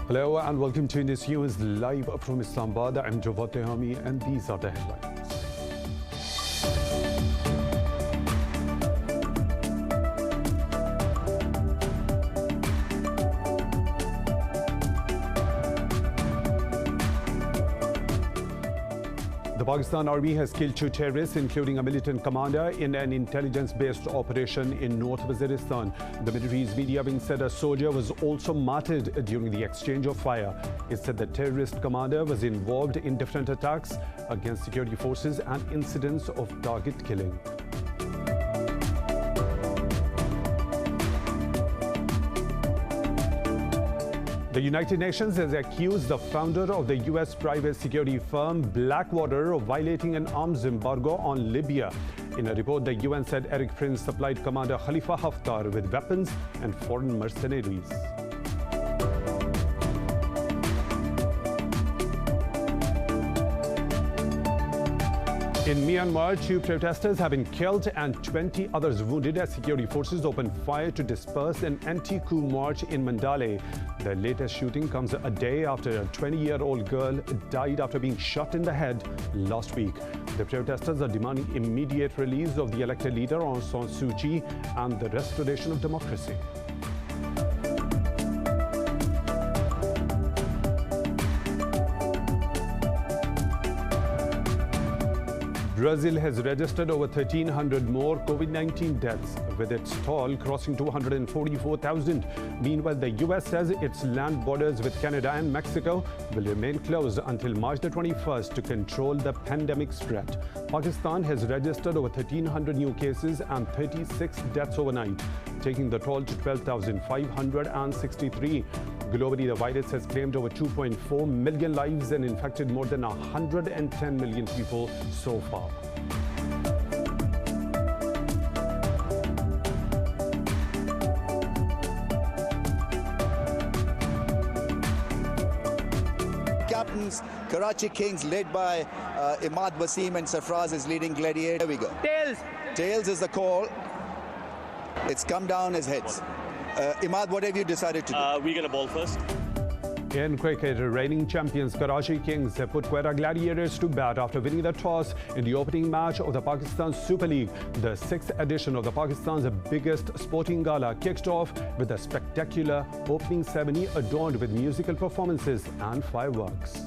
Hello and welcome to Indus News live from Islamabad. I'm Javad Tehami and these are the headlines. The Pakistan Army has killed 2 terrorists, including a militant commander, in an intelligence-based operation in North Waziristan. The military's media wing said a soldier was also martyred during the exchange of fire. It said the terrorist commander was involved in different attacks against security forces and incidents of target killing. The United Nations has accused the founder of the U.S. private security firm Blackwater of violating an arms embargo on Libya. In a report, the UN said Eric Prince supplied Commander Khalifa Haftar with weapons and foreign mercenaries. In Myanmar, 2 protesters have been killed and 20 others wounded as security forces opened fire to disperse an anti-coup march in Mandalay. The latest shooting comes a day after a 20-year-old girl died after being shot in the head last week. The protesters are demanding immediate release of the elected leader Aung San Suu Kyi and the restoration of democracy. Brazil has registered over 1,300 more COVID-19 deaths, with its toll crossing 244,000. Meanwhile, the U.S. says its land borders with Canada and Mexico will remain closed until March the 21st to control the pandemic spread. Pakistan has registered over 1,300 new cases and 36 deaths overnight, taking the toll to 12,563. Globally, the virus has claimed over 2.4 million lives and infected more than 110 million people so far. Captains, Karachi Kings, led by Imad Wasim and Sarfraz is leading Gladiator. There we go. Tails. Tails is the call. It's come down as heads. Imad, what have you decided to do? We're going to bowl first. In cricket, reigning champions Karachi Kings have put Quetta Gladiators to bat after winning the toss in the opening match of the Pakistan Super League. The 6th edition of the Pakistan's biggest sporting gala kicked off with a spectacular opening ceremony adorned with musical performances and fireworks.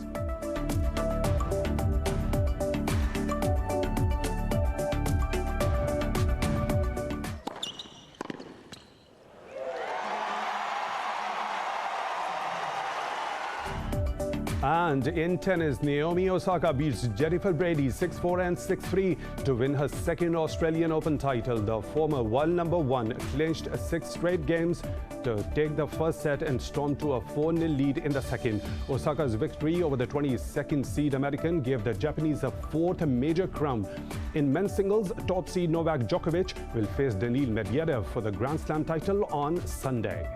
And in tennis, Naomi Osaka beats Jennifer Brady 6-4 and 6-3 to win her 2nd Australian Open title. The former world number 1 clinched 6 straight games to take the first set and storm to a 4-0 lead in the second. Osaka's victory over the 22nd seed American gave the Japanese a 4th major crown. In men's singles, top seed Novak Djokovic will face Daniil Medvedev for the Grand Slam title on Sunday.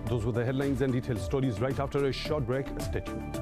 Those were the headlines and detailed stories. Right after a short break, stay tuned.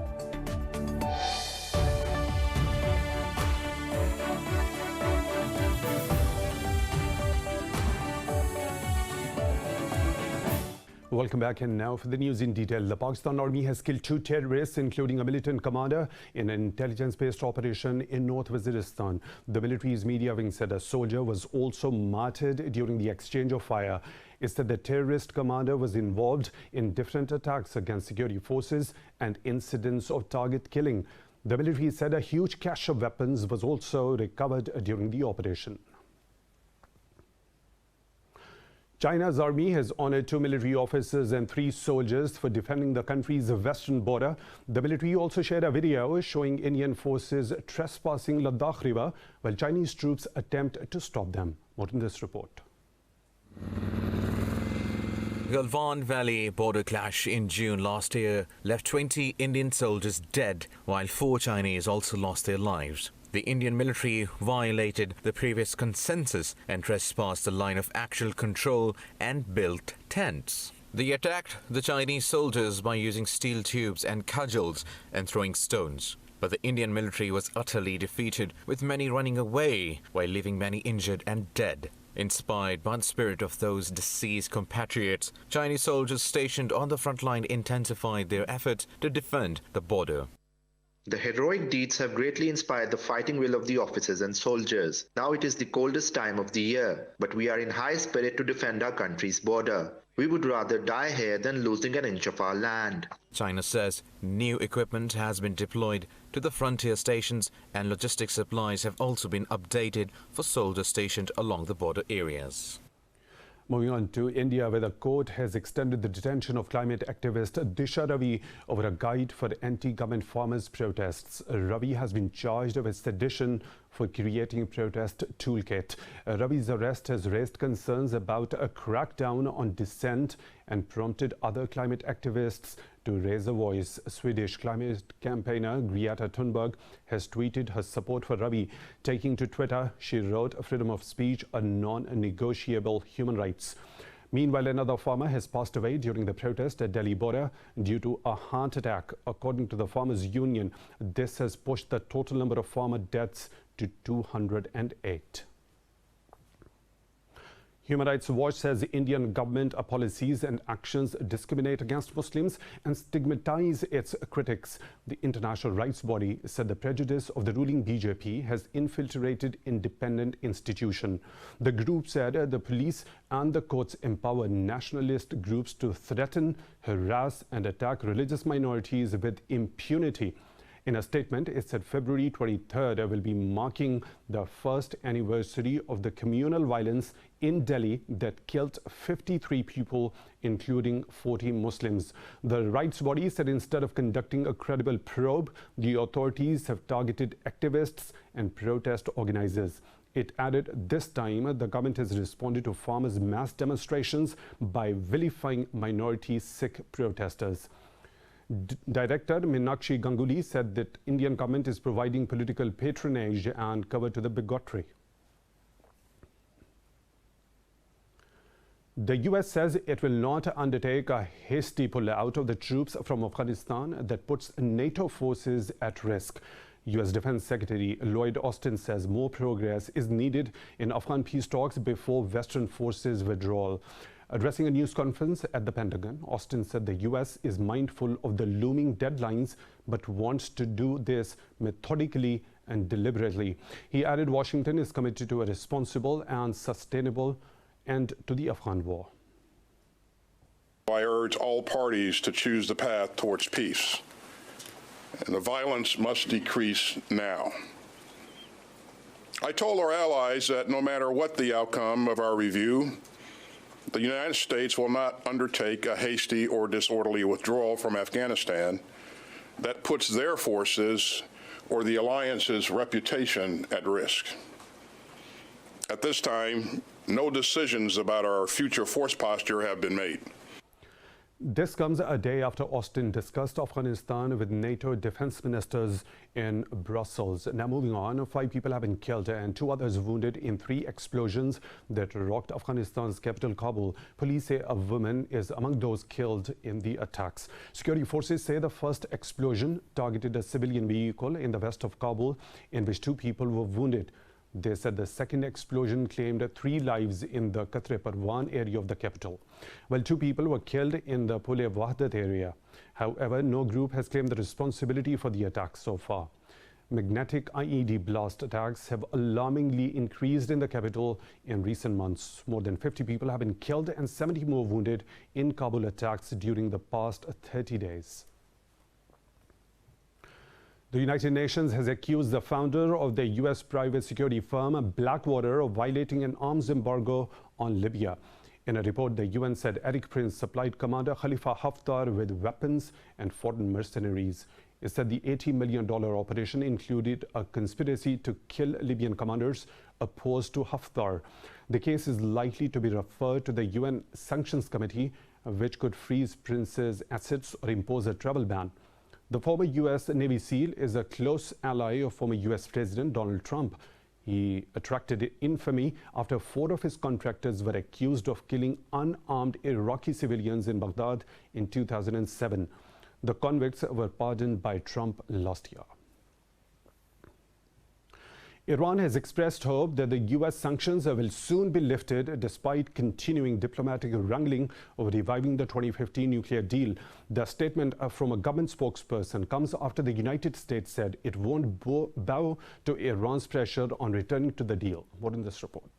Welcome back, and now for the news in detail. The Pakistan Army has killed 2 terrorists, including a militant commander, in an intelligence-based operation in North Waziristan. The military's media wing said a soldier was also martyred during the exchange of fire. It said the terrorist commander was involved in different attacks against security forces and incidents of target killing. The military said a huge cache of weapons was also recovered during the operation. China's army has honored 2 military officers and 3 soldiers for defending the country's western border. The military also shared a video showing Indian forces trespassing Ladakh River while Chinese troops attempt to stop them. More in this report. Galwan Valley border clash in June last year left 20 Indian soldiers dead, while 4 Chinese also lost their lives. The Indian military violated the previous consensus and trespassed the line of actual control and built tents. They attacked the Chinese soldiers by using steel tubes and cudgels and throwing stones. But the Indian military was utterly defeated, with many running away while leaving many injured and dead. Inspired by the spirit of those deceased compatriots, Chinese soldiers stationed on the front line intensified their efforts to defend the border. The heroic deeds have greatly inspired the fighting will of the officers and soldiers. Now it is the coldest time of the year, but we are in high spirit to defend our country's border. We would rather die here than losing an inch of our land. China says new equipment has been deployed to the frontier stations and logistics supplies have also been updated for soldiers stationed along the border areas. Moving on to India, where the court has extended the detention of climate activist Disha Ravi over a guide for anti-government farmers' protests. Ravi has been charged with sedition for creating a protest toolkit. Ravi's arrest has raised concerns about a crackdown on dissent and prompted other climate activists to raise a voice. Swedish climate campaigner Greta Thunberg has tweeted her support for Ravi. Taking to Twitter, she wrote, "Freedom of speech, a non-negotiable human rights." Meanwhile, another farmer has passed away during the protest at Delhi border due to a heart attack. According to the Farmers Union, this has pushed the total number of farmer deaths to 208. Human Rights Watch says the Indian government policies and actions discriminate against Muslims and stigmatize its critics. The international rights body said the prejudice of the ruling BJP has infiltrated independent institutions. The group said the police and the courts empower nationalist groups to threaten, harass and attack religious minorities with impunity. In a statement, it said February 23rd will be marking the first anniversary of the communal violence in Delhi that killed 53 people, including 40 Muslims. The rights body said instead of conducting a credible probe, the authorities have targeted activists and protest organizers. It added this time the government has responded to farmers' mass demonstrations by vilifying minority Sikh protesters. Director Meenakshi Ganguly said that Indian government is providing political patronage and cover to the bigotry. The US says it will not undertake a hasty pullout of the troops from Afghanistan that puts NATO forces at risk. US Defense Secretary Lloyd Austin says more progress is needed in Afghan peace talks before Western forces withdrawal. Addressing a news conference at the Pentagon, Austin said the US is mindful of the looming deadlines but wants to do this methodically and deliberately. He added Washington is committed to a responsible and sustainable end to the Afghan war. I urge all parties to choose the path towards peace. And the violence must decrease now. I told our allies that no matter what the outcome of our review, the United States will not undertake a hasty or disorderly withdrawal from Afghanistan that puts their forces or the alliance's reputation at risk. At this time, no decisions about our future force posture have been made. This comes a day after Austin discussed Afghanistan with NATO defense ministers in Brussels. Now moving on, 5 people have been killed and 2 others wounded in 3 explosions that rocked Afghanistan's capital Kabul. Police say a woman is among those killed in the attacks. Security forces say the first explosion targeted a civilian vehicle in the west of Kabul in which 2 people were wounded. They said the second explosion claimed 3 lives in the Katre Parwan area of the capital, while 2 people were killed in the Pule Wahdat area. However, no group has claimed the responsibility for the attacks so far. Magnetic IED blast attacks have alarmingly increased in the capital in recent months. More than 50 people have been killed and 70 more wounded in Kabul attacks during the past 30 days. The United Nations has accused the founder of the US private security firm Blackwater of violating an arms embargo on Libya. In a report, the UN said Eric Prince supplied Commander Khalifa Haftar with weapons and foreign mercenaries. It said the $80 million operation included a conspiracy to kill Libyan commanders opposed to Haftar. The case is likely to be referred to the UN Sanctions Committee, which could freeze Prince's assets or impose a travel ban. The former US Navy SEAL is a close ally of former US President Donald Trump. He attracted infamy after 4 of his contractors were accused of killing unarmed Iraqi civilians in Baghdad in 2007. The convicts were pardoned by Trump last year. Iran has expressed hope that the U.S. sanctions will soon be lifted despite continuing diplomatic wrangling over reviving the 2015 nuclear deal. The statement from a government spokesperson comes after the United States said it won't bow to Iran's pressure on returning to the deal. More in this report.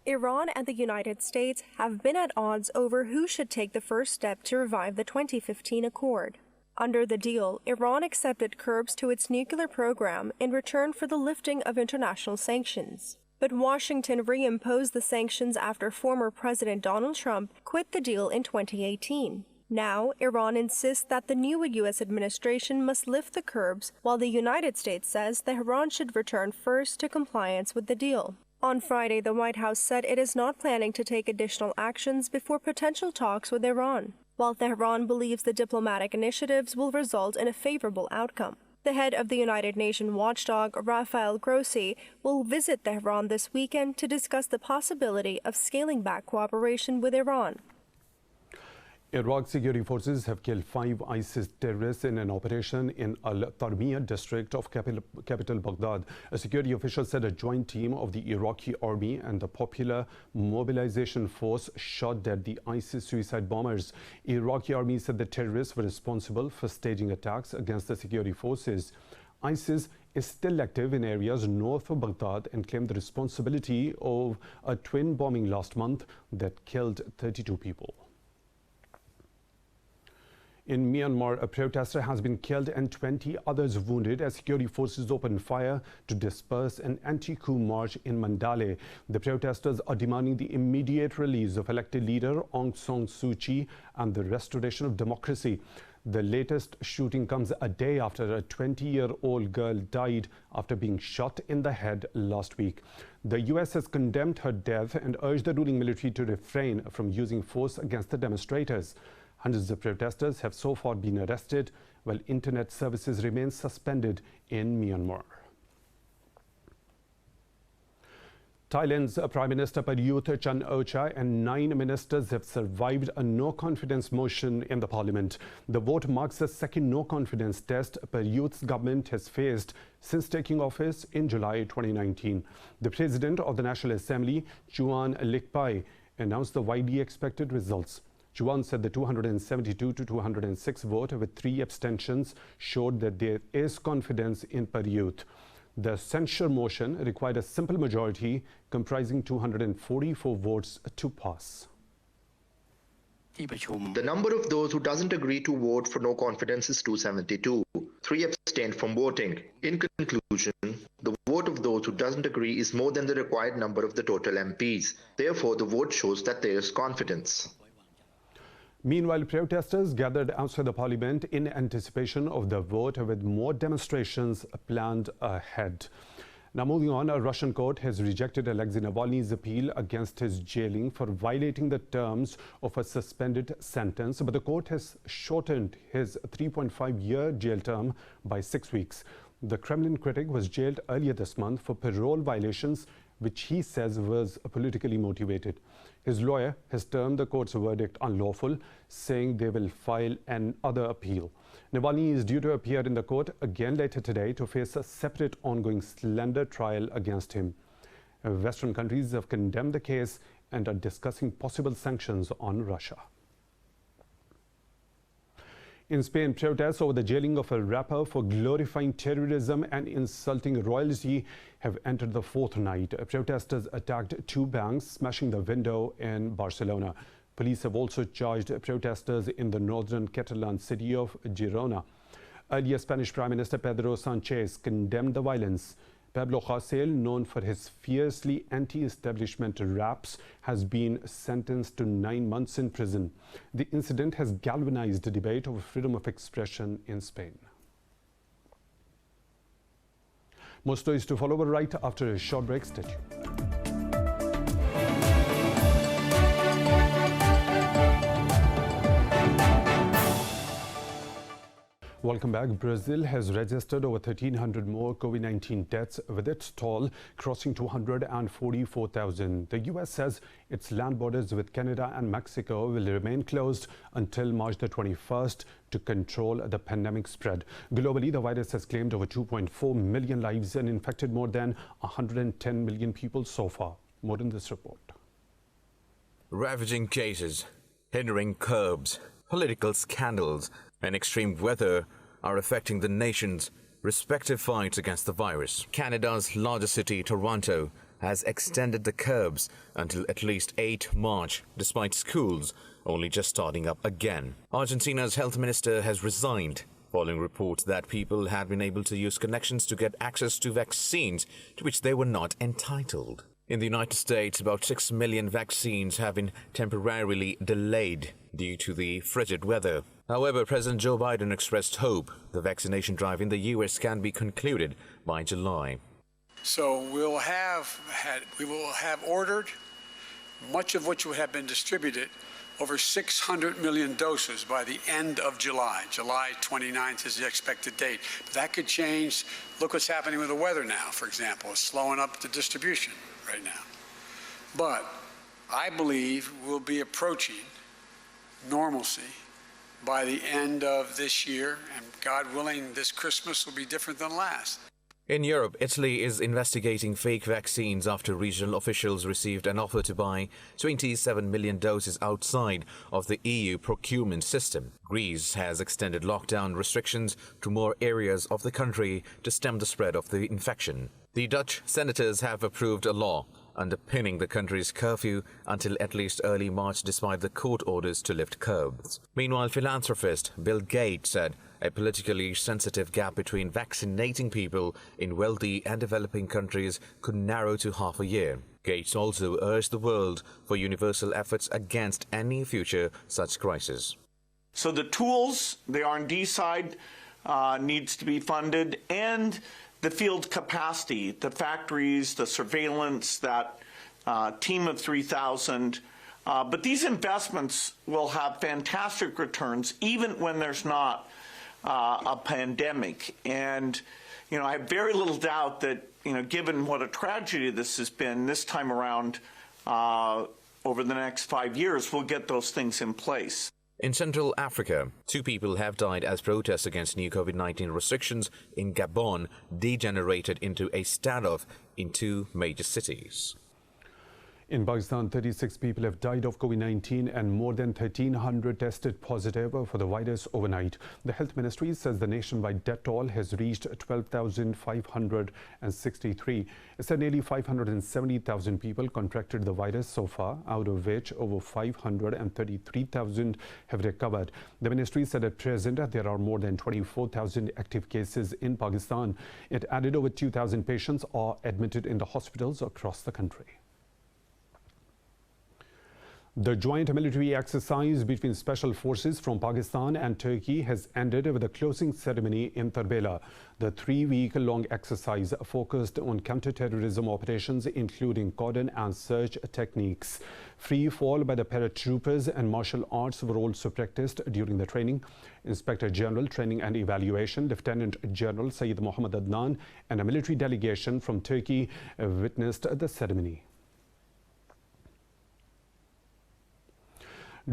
Iran and the United States have been at odds over who should take the first step to revive the 2015 accord. Under the deal, Iran accepted curbs to its nuclear program in return for the lifting of international sanctions. But Washington reimposed the sanctions after former President Donald Trump quit the deal in 2018. Now, Iran insists that the new U.S. administration must lift the curbs, while the United States says Tehran should return first to compliance with the deal. On Friday, the White House said it is not planning to take additional actions before potential talks with Iran, while Tehran believes the diplomatic initiatives will result in a favorable outcome. The head of the United Nations watchdog, Rafael Grossi, will visit Tehran this weekend to discuss the possibility of scaling back cooperation with Iran. Iraq security forces have killed 5 ISIS terrorists in an operation in Al-Tarmiya district of capital Baghdad. A security official said a joint team of the Iraqi army and the Popular Mobilization Force shot dead the ISIS suicide bombers. Iraqi army said the terrorists were responsible for staging attacks against the security forces. ISIS is still active in areas north of Baghdad and claimed the responsibility of a twin bombing last month that killed 32 people. In Myanmar, a protester has been killed and 20 others wounded as security forces opened fire to disperse an anti-coup march in Mandalay. The protesters are demanding the immediate release of elected leader Aung San Suu Kyi and the restoration of democracy. The latest shooting comes a day after a 20-year-old girl died after being shot in the head last week. The U.S. has condemned her death and urged the ruling military to refrain from using force against the demonstrators. Hundreds of protesters have so far been arrested, while internet services remain suspended in Myanmar. Thailand's Prime Minister Prayut Chan-o-cha and 9 ministers have survived a no-confidence motion in the parliament. The vote marks the second no-confidence test Prayut's government has faced since taking office in July 2019. The President of the National Assembly, Chuan Likpai, announced the widely expected results. Chuan said the 272 to 206 vote with 3 abstentions showed that there is confidence in Prayut. The censure motion required a simple majority comprising 244 votes to pass. The number of those who doesn't agree to vote for no confidence is 272. 3 abstained from voting. In conclusion, the vote of those who doesn't agree is more than the required number of the total MPs. Therefore, the vote shows that there is confidence. Meanwhile, protesters gathered outside the parliament in anticipation of the vote, with more demonstrations planned ahead. Now moving on, a Russian court has rejected Alexei Navalny's appeal against his jailing for violating the terms of a suspended sentence, but the court has shortened his 3.5-year jail term by 6 weeks. The Kremlin critic was jailed earlier this month for parole violations, which he says was politically motivated. His lawyer has termed the court's verdict unlawful, saying they will file another appeal. Navalny is due to appear in the court again later today to face a separate ongoing slander trial against him. Western countries have condemned the case and are discussing possible sanctions on Russia. In Spain, protests over the jailing of a rapper for glorifying terrorism and insulting royalty have entered the 4th night. Protesters attacked 2 banks, smashing the window in Barcelona. Police have also charged protesters in the northern Catalan city of Girona. Earlier, Spanish Prime Minister Pedro Sanchez condemned the violence. Pablo Hasél, known for his fiercely anti-establishment raps, has been sentenced to 9 months in prison. The incident has galvanized the debate over freedom of expression in Spain. More stories to follow right after a short break. Stay tuned. Welcome back. Brazil has registered over 1,300 more COVID-19 deaths, with its toll crossing 244,000. The U.S. says its land borders with Canada and Mexico will remain closed until March the 21st to control the pandemic spread. Globally, the virus has claimed over 2.4 million lives and infected more than 110 million people so far. More in this report. Ravaging cases, hindering curbs, political scandals, and extreme weather are affecting the nation's respective fights against the virus. Canada's largest city, Toronto, has extended the curbs until at least 8 March, despite schools only just starting up again. Argentina's health minister has resigned following reports that people had been able to use connections to get access to vaccines to which they were not entitled. In the United States, about 6 million vaccines have been temporarily delayed due to the frigid weather. However, President Joe Biden expressed hope the vaccination drive in the U.S. can be concluded by July. So we will have ordered, much of which will have been distributed, over 600 million doses by the end of July. July 29th is the expected date. But that could change. Look what's happening with the weather now, for example. It's slowing up the distribution right now. But I believe we'll be approaching normalcy by the end of this year, and God willing, this Christmas will be different than last. In Europe, Italy is investigating fake vaccines after regional officials received an offer to buy 27 million doses outside of the EU procurement system. Greece has extended lockdown restrictions to more areas of the country to stem the spread of the infection. The Dutch senators have approved a law underpinning the country's curfew until at least early March, despite the court orders to lift curbs. Meanwhile, philanthropist Bill Gates said a politically sensitive gap between vaccinating people in wealthy and developing countries could narrow to half a year. Gates also urged the world for universal efforts against any future such crisis. So the tools, the R&D side needs to be funded, and the field capacity, the factories, the surveillance, that team of 3,000. But these investments will have fantastic returns even when there's not a pandemic. And, I have very little doubt that, given what a tragedy this has been this time around, over the next 5 years, we'll get those things in place. In Central Africa, 2 people have died as protests against new COVID-19 restrictions in Gabon degenerated into a standoff in 2 major cities. In Pakistan, 36 people have died of COVID-19 and more than 1,300 tested positive for the virus overnight. The health ministry says the nationwide death toll has reached 12,563. It said nearly 570,000 people contracted the virus so far, out of which over 533,000 have recovered. The ministry said at present there are more than 24,000 active cases in Pakistan. It added over 2,000 patients are admitted in the hospitals across the country. The joint military exercise between special forces from Pakistan and Turkey has ended with a closing ceremony in Tarbela. The 3-week-long exercise focused on counter-terrorism operations, including cordon and search techniques. Free fall by the paratroopers and martial arts were also practiced during the training. Inspector General Training and Evaluation, Lieutenant General Sayyid Mohammad Adnan, and a military delegation from Turkey witnessed the ceremony.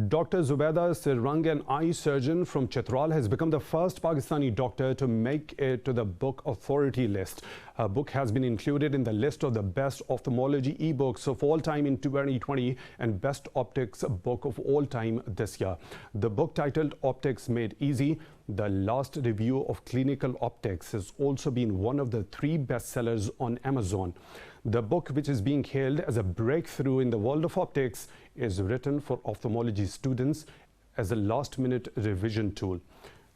Dr. Zubaida Sirrang, an eye surgeon from Chitral, has become the first Pakistani doctor to make it to the Book Authority list. Her book has been included in the list of the best ophthalmology ebooks of all time in 2020 and best optics book of all time this year. The book, titled Optics Made Easy, The Last Review of Clinical Optics, has also been one of the 3 bestsellers on Amazon. The book, which is being hailed as a breakthrough in the world of optics, is written for ophthalmology students as a last-minute revision tool.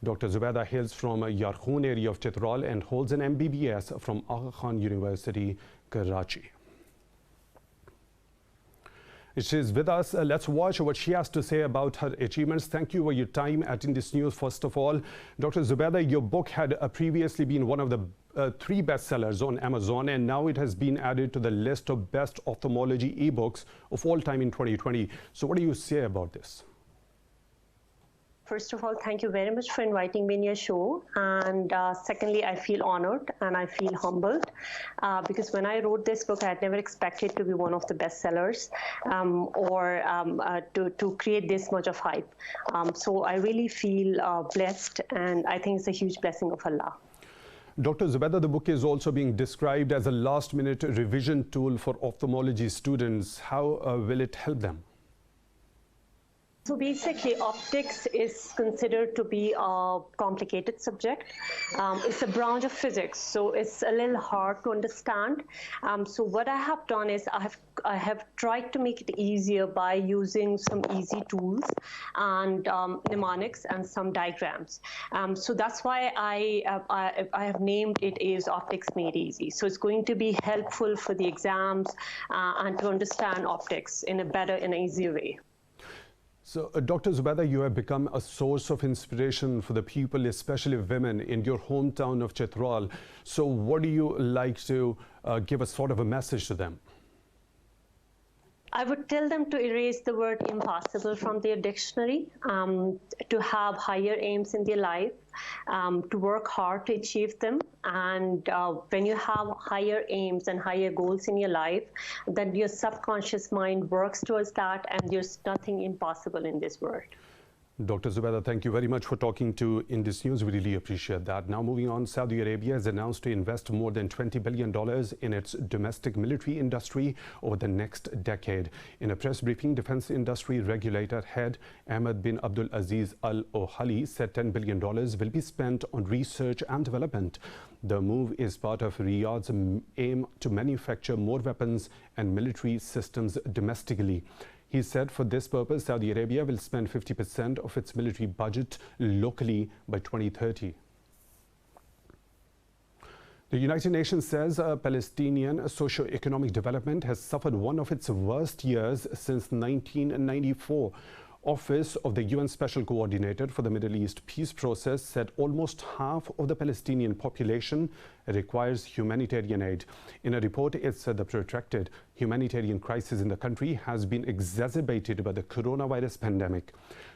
Dr. Zubaida hails from Yarkhoon area of Chitral and holds an MBBS from Aga Khan University, Karachi. She is with us. Let's watch what she has to say about her achievements. Thank you for your time at Indus News. First of all, Dr. Zubaida, your book had previously been one of the 3 bestsellers on Amazon, and now it has been added to the list of best ophthalmology ebooks of all time in 2020. So what do you say about this? First of all, thank you very much for inviting me in your show. And secondly, I feel honored and I feel humbled because when I wrote this book, I had never expected to be one of the bestsellers or to create this much of hype. So I really feel blessed, and I think it's a huge blessing of Allah. Dr. ZUBAIDA, the book is also being described as a last-minute revision tool for ophthalmology students. How will it help them? So basically, optics is considered to be a complicated subject. It's a branch of physics, so it's a little hard to understand. So what I have done is I have tried to make it easier by using some easy tools and mnemonics and some diagrams. So that's why I have named it as Optics Made Easy. So it's going to be helpful for the exams and to understand optics in a better and easier way. So, Dr. ZUBAIDA, you have become a source of inspiration for the people, especially women, in your hometown of Chitral. So what do you like to give a sort of a message to them? I would tell them to erase the word impossible from their dictionary, to have higher aims in their life, to work hard to achieve them. And when you have higher aims and higher goals in your life, then your subconscious mind works towards that, and there's nothing impossible in this world. Dr. ZUBAIDA, thank you very much for talking to Indus News. We really appreciate that. Now moving on, Saudi Arabia has announced to invest more than $20 billion in its domestic military industry over the next decade. In a press briefing, defense industry regulator head Ahmed bin Abdul Aziz Al Ohali said $10 billion will be spent on research and development. The move is part of Riyadh's aim to manufacture more weapons and military systems domestically. He said for this purpose, Saudi Arabia will spend 50% of its military budget locally by 2030. The United Nations says Palestinian socio-economic development has suffered one of its worst years since 1994. Office of the UN Special Coordinator for the Middle East peace process said almost half of the Palestinian population requires humanitarian aid. In a report, it said the protracted humanitarian crisis in the country has been exacerbated by the coronavirus pandemic.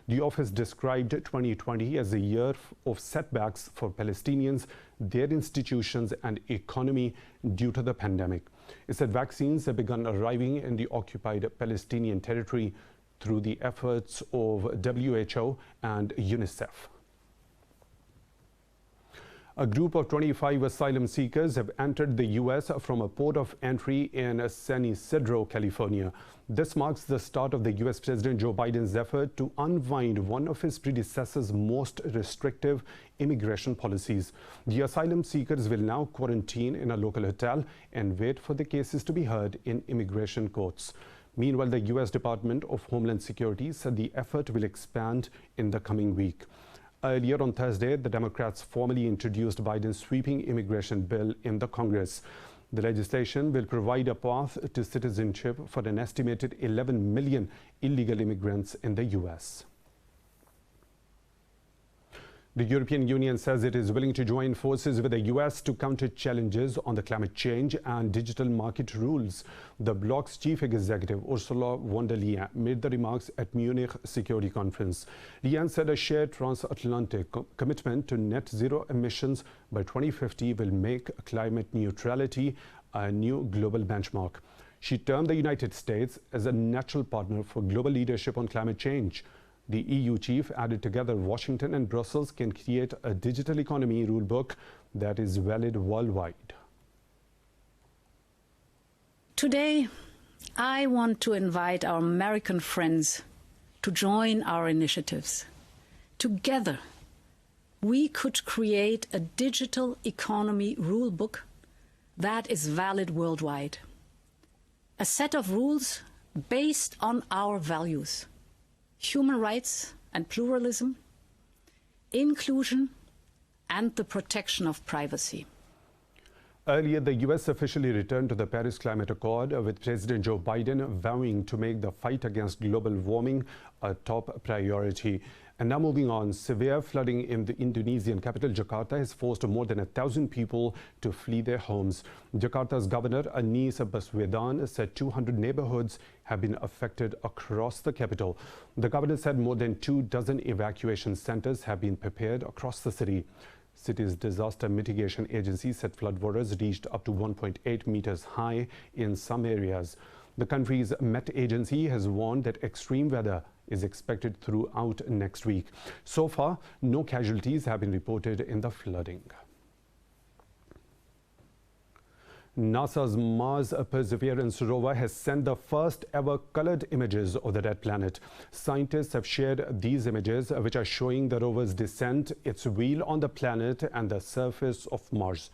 The office described 2020 as a year of setbacks for Palestinians, their institutions and economy due to the pandemic. It said vaccines have begun arriving in the occupied Palestinian territory through the efforts of WHO and UNICEF. A group of 25 asylum seekers have entered the U.S. from a port of entry in San Ysidro, California. This marks the start of the U.S. President Joe Biden's effort to unwind one of his predecessor's most restrictive immigration policies. The asylum seekers will now quarantine in a local hotel and wait for the cases to be heard in immigration courts. Meanwhile, the U.S. Department of Homeland Security said the effort will expand in the coming week. Earlier on Thursday, the Democrats formally introduced Biden's sweeping immigration bill in the Congress. The legislation will provide a path to citizenship for an estimated 11 million illegal immigrants in the U.S. The European Union says it is willing to join forces with the US to counter challenges on the climate change and digital market rules. The bloc's chief executive, Ursula von der Leyen, made the remarks at Munich Security Conference. Leyen said a shared transatlantic commitment to net zero emissions by 2050 will make climate neutrality a new global benchmark. She termed the United States as a natural partner for global leadership on climate change. The EU chief added together Washington and Brussels can create a digital economy rulebook that is valid worldwide. Today, I want to invite our American friends to join our initiatives. Together, we could create a digital economy rulebook that is valid worldwide. A set of rules based on our values: human rights and pluralism, inclusion, and the protection of privacy. Earlier, the U.S. officially returned to the Paris Climate Accord, with President Joe Biden vowing to make the fight against global warming a top priority. And now moving on, severe flooding in the Indonesian capital Jakarta has forced more than 1,000 people to flee their homes. Jakarta's Governor Anies Baswedan said 200 neighborhoods have been affected across the capital. The governor said more than 24 evacuation centers have been prepared across the city. City's disaster mitigation agency said flood waters reached up to 1.8 meters high in some areas. The country's Met agency has warned that extreme weather is expected throughout next week. So far, no casualties have been reported in the flooding. NASA's Mars Perseverance rover has sent the first ever colored images of the red planet. Scientists have shared these images, which are showing the rover's descent, its wheel on the planet, and the surface of Mars.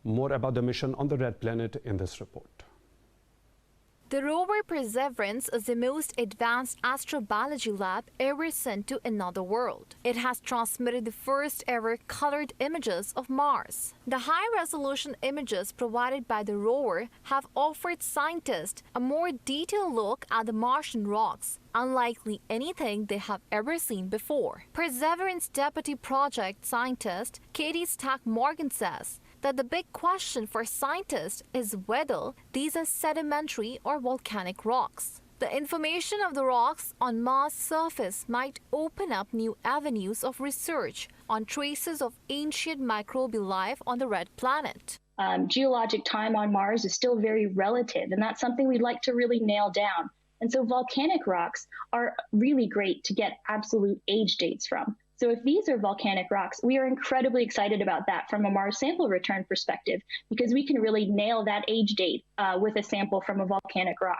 More about the mission on the red planet in this report. The rover Perseverance is the most advanced astrobiology lab ever sent to another world. It has transmitted the first ever colored images of Mars. The high-resolution images provided by the rover have offered scientists a more detailed look at the Martian rocks, unlikely anything they have ever seen before. Perseverance Deputy Project Scientist Katie Stack-Morgan says that the big question for scientists is whether these are sedimentary or volcanic rocks. The information of the rocks on Mars' surface might open up new avenues of research on traces of ancient microbial life on the red planet. Geologic time on Mars is still very relative, and that's something we'd like to really nail down. And so volcanic rocks are really great to get absolute age dates from. So if these are volcanic rocks, we are incredibly excited about that from a Mars sample return perspective, because we can really nail that age date with a sample from a volcanic rock.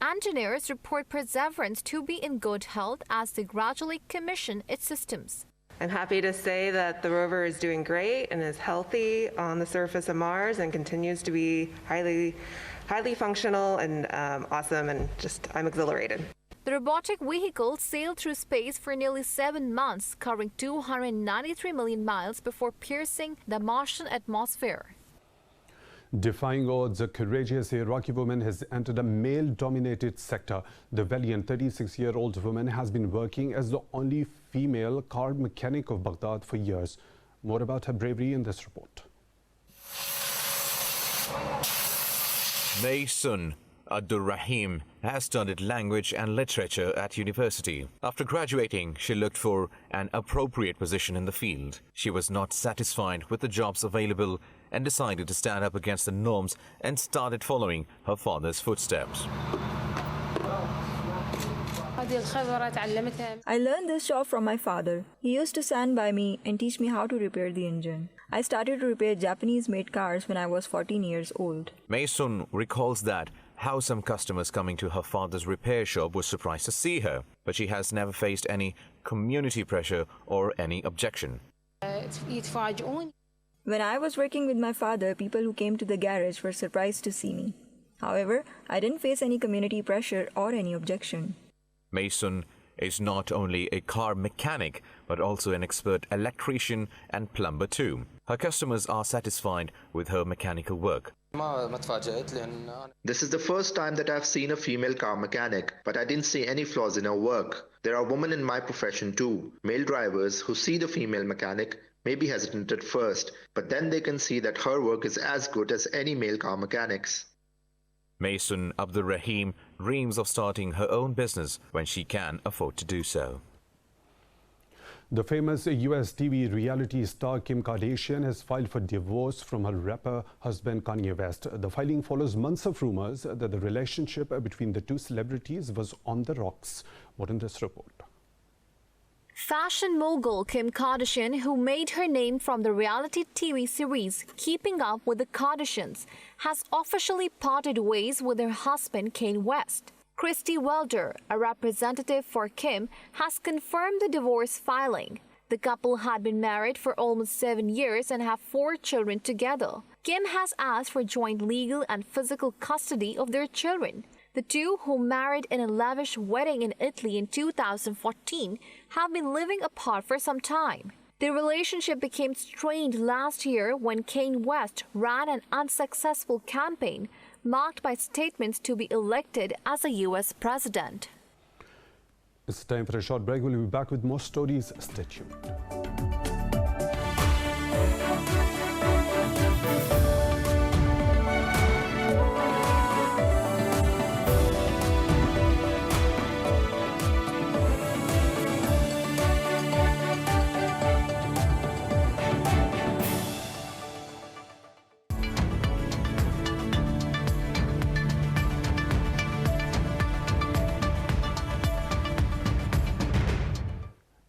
Engineers report Perseverance to be in good health as they gradually commission its systems. I'm happy to say that the rover is doing great and is healthy on the surface of Mars and continues to be highly functional and awesome, and I'm exhilarated. The robotic vehicle sailed through space for nearly 7 months, covering 293 million miles before piercing the Martian atmosphere. Defying odds, a courageous Iraqi woman has entered a male-dominated sector. The valiant 36-year-old woman has been working as the only female car mechanic of Baghdad for years. More about her bravery in this report. Maysun Abdurrahim has studied language and literature at university. After graduating, she looked for an appropriate position in the field. She was not satisfied with the jobs available and decided to stand up against the norms and started following her father's footsteps. I learned this job from my father. He used to stand by me and teach me how to repair the engine. I started to repair Japanese-made cars when I was 14 years old. Maysun recalls that how some customers coming to her father's repair shop were surprised to see her, but she has never faced any community pressure or any objection. When I was working with my father, people who came to the garage were surprised to see me. However, I didn't face any community pressure or any objection. Maysun is not only a car mechanic, but also an expert electrician and plumber too. Her customers are satisfied with her mechanical work. This is the first time that I've seen a female car mechanic, but I didn't see any flaws in her work. There are women in my profession too, male drivers who see the female mechanic, may be hesitant at first, but then they can see that her work is as good as any male car mechanics. Maysun Abdurrahim dreams of starting her own business when she can afford to do so. The famous US TV reality star Kim Kardashian has filed for divorce from her rapper husband Kanye West. The filing follows months of rumors that the relationship between the two celebrities was on the rocks. More in this report. Fashion mogul Kim Kardashian, who made her name from the reality TV series Keeping Up with the Kardashians, has officially parted ways with her husband Kanye West. Christy Welder, a representative for Kim, has confirmed the divorce filing. The couple had been married for almost 7 years and have 4 children together. Kim has asked for joint legal and physical custody of their children. The two, who married in a lavish wedding in Italy in 2014, have been living apart for some time. Their relationship became strained last year when Kanye West ran an unsuccessful campaign marked by statements to be elected as a U.S. president. It's time for a short break. We'll be back with more stories. Stay tuned.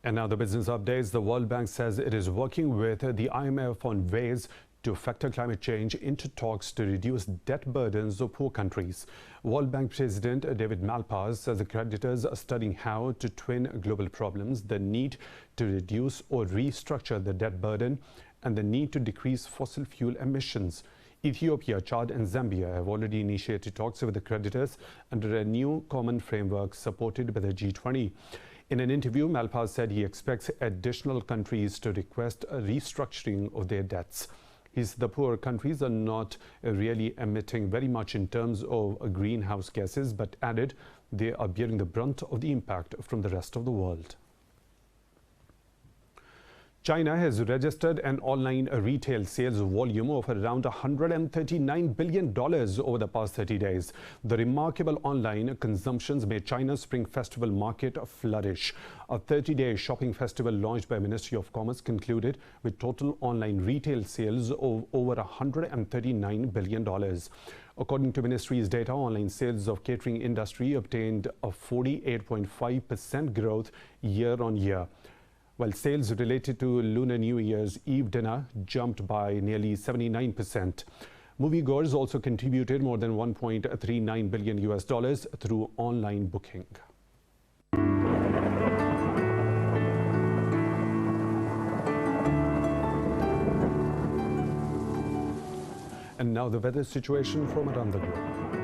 And now the business updates. The World Bank says it is working with the IMF on ways to factor climate change into talks to reduce debt burdens of poor countries. World Bank President David Malpass says the creditors are studying how to twin global problems, the need to reduce or restructure the debt burden, and the need to decrease fossil fuel emissions. Ethiopia, Chad and Zambia have already initiated talks with the creditors under a new common framework supported by the G20. In an interview, Malpass said he expects additional countries to request a restructuring of their debts. The poor countries are not really emitting very much in terms of greenhouse gases, but added they are bearing the brunt of the impact from the rest of the world. China has registered an online retail sales volume of around $139 billion over the past 30 days. The remarkable online consumptions made China's Spring Festival market flourish. A 30-day shopping festival launched by Ministry of Commerce concluded with total online retail sales of over $139 billion. According to Ministry's data, online sales of catering industry obtained a 48.5% growth year-on-year, while sales related to Lunar New Year's Eve dinner jumped by nearly 79%. Moviegoers also contributed more than $1.39 billion through online booking. And now the weather situation from around the globe.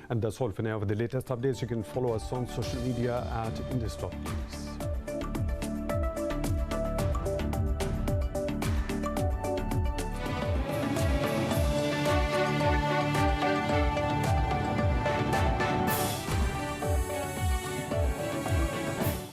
And that's all for now. For the latest updates, you can follow us on social media at Indus News.